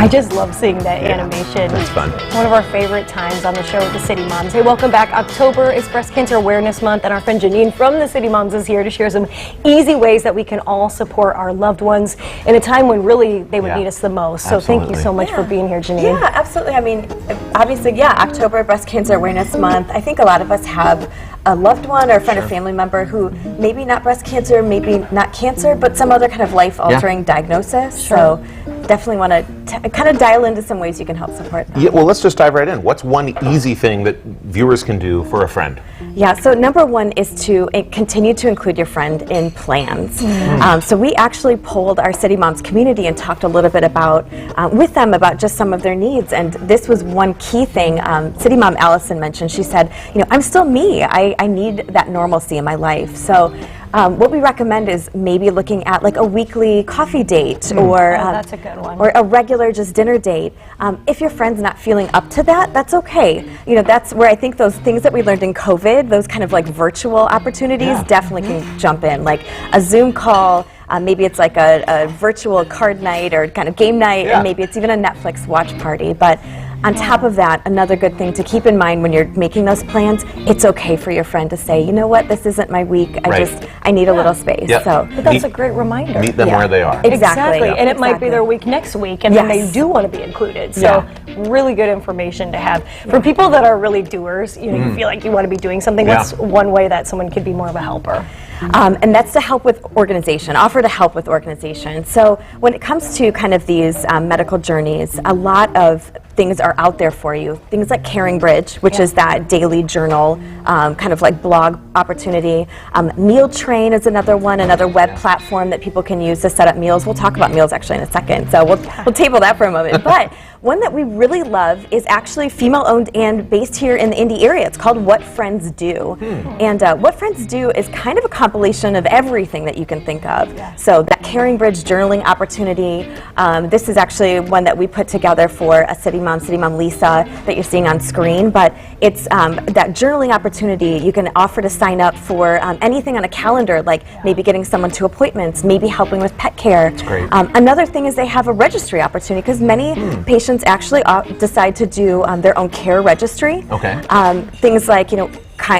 I just love seeing that animation. It's fun. One of our favorite times on the show with the City Moms. Hey, welcome back. October is Breast Cancer Awareness Month, and our friend Janine from the City Moms is here to share some easy ways that we can all support our loved ones in a time when really they would need us the most. So thank you so much for being here, Janine. Yeah, absolutely. I mean, obviously, October Breast Cancer Awareness Month. I think a lot of us have a loved one or a friend or family member who maybe not breast cancer, maybe not cancer, but some other kind of life-altering diagnosis. So definitely want to kind of dial into some ways you can help support them. Yeah, well, let's just dive right in. What's one easy thing that viewers can do for a friend? Yeah, so number one is to continue to include your friend in plans. So we actually polled our City Moms community and talked a little bit about with them about just some of their needs, and this was one key thing City Mom Allison mentioned. She said, I'm still me. I need that normalcy in my life. So what we recommend is maybe looking at like a weekly coffee date or that's a good one. or a regular just dinner date. If your friend's not feeling up to that, that's okay. That's where I think those things that we learned in COVID, those kind of like virtual opportunities definitely can jump in, like a Zoom call. Maybe it's like a virtual card night or kind of game night, and maybe it's even a Netflix watch party. But on top of that, another good thing to keep in mind when you're making those plans, it's okay for your friend to say, you know what, this isn't my week. I need a little space. So, but that's a great reminder. Meet them where they are. Exactly. And it might be their week next week, and then they do want to be included. So really good information to have. For people that are really doers, you feel like you want to be doing something, what's one way that someone could be more of a helper? And that's to help with organization, offer to help with organization. So when it comes to kind of these medical journeys, a lot of things are out there for you. Things like Caring Bridge, which is that daily journal, kind of like blog opportunity. Meal Train is another one, another web platform that people can use to set up meals. We'll talk about meals actually in a second, so we'll table that for a moment. But one that we really love is actually female-owned and based here in the Indy area. It's called What Friends Do. And What Friends Do is kind of a compilation of everything that you can think of. So that Caring Bridge journaling opportunity, this is actually one that we put together for a City Mom Lisa, that you're seeing on screen. But it's that journaling opportunity. You can offer to sign up for anything on a calendar, like maybe getting someone to appointments, maybe helping with pet care. That's great. Another thing is they have a registry opportunity, because many patients actually decide to do their own care registry. Things like,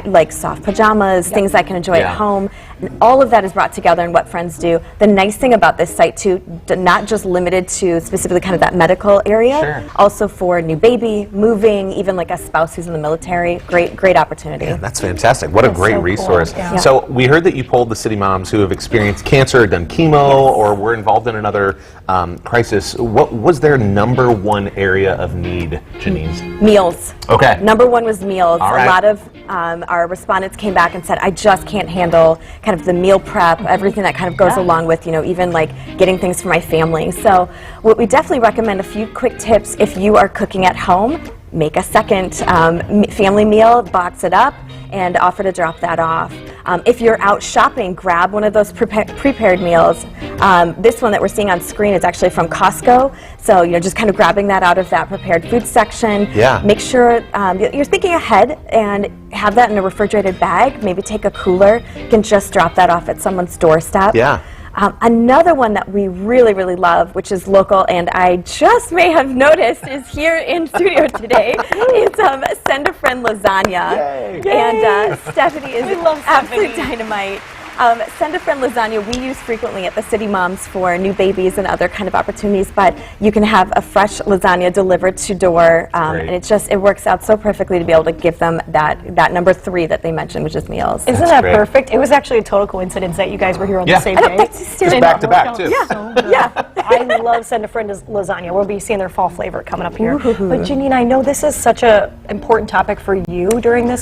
like soft pajamas, things I can enjoy at home. And all of that is brought together in What Friends Do. The nice thing about this site too, not just limited to specifically kind of that medical area, also for new baby, moving, even like a spouse who's in the military. Great opportunity. Yeah, that's fantastic. What a great resource. Cool. So we heard that you polled the City Moms who have experienced cancer, done chemo, or were involved in another crisis. What was their number one area of need, Janine? Meals. Okay. Number one was meals. All right. A lot of our respondents came back and said, I just can't handle kind of the meal prep, everything that kind of goes along with, even like getting things for my family. So what we definitely recommend, a few quick tips. If you are cooking at home, make a second family meal, box it up, and offer to drop that off. If you're out shopping, grab one of those prepared meals. This one that we're seeing on screen is actually from Costco. So, just kind of grabbing that out of that prepared food section. Make sure you're thinking ahead and have that in a refrigerated bag. Maybe take a cooler. You can just drop that off at someone's doorstep. Another one that we really, really love, which is local, and I just may have noticed is here in studio today, is Send a Friend Lasagna. Yay. And Stephanie is absolute dynamite. Send a Friend Lasagna we use frequently at the City Moms for new babies and other kind of opportunities, but you can have a fresh lasagna delivered to door, and it works out so perfectly to be able to give them that number 3 that they mentioned, which is meals. Isn't that perfect? It was actually a total coincidence that you guys were here on the same day. Just back to back, too. I love Send a Friend Lasagna. We'll be seeing their fall flavor coming up here. But Janine, I know this is such an important topic for you during this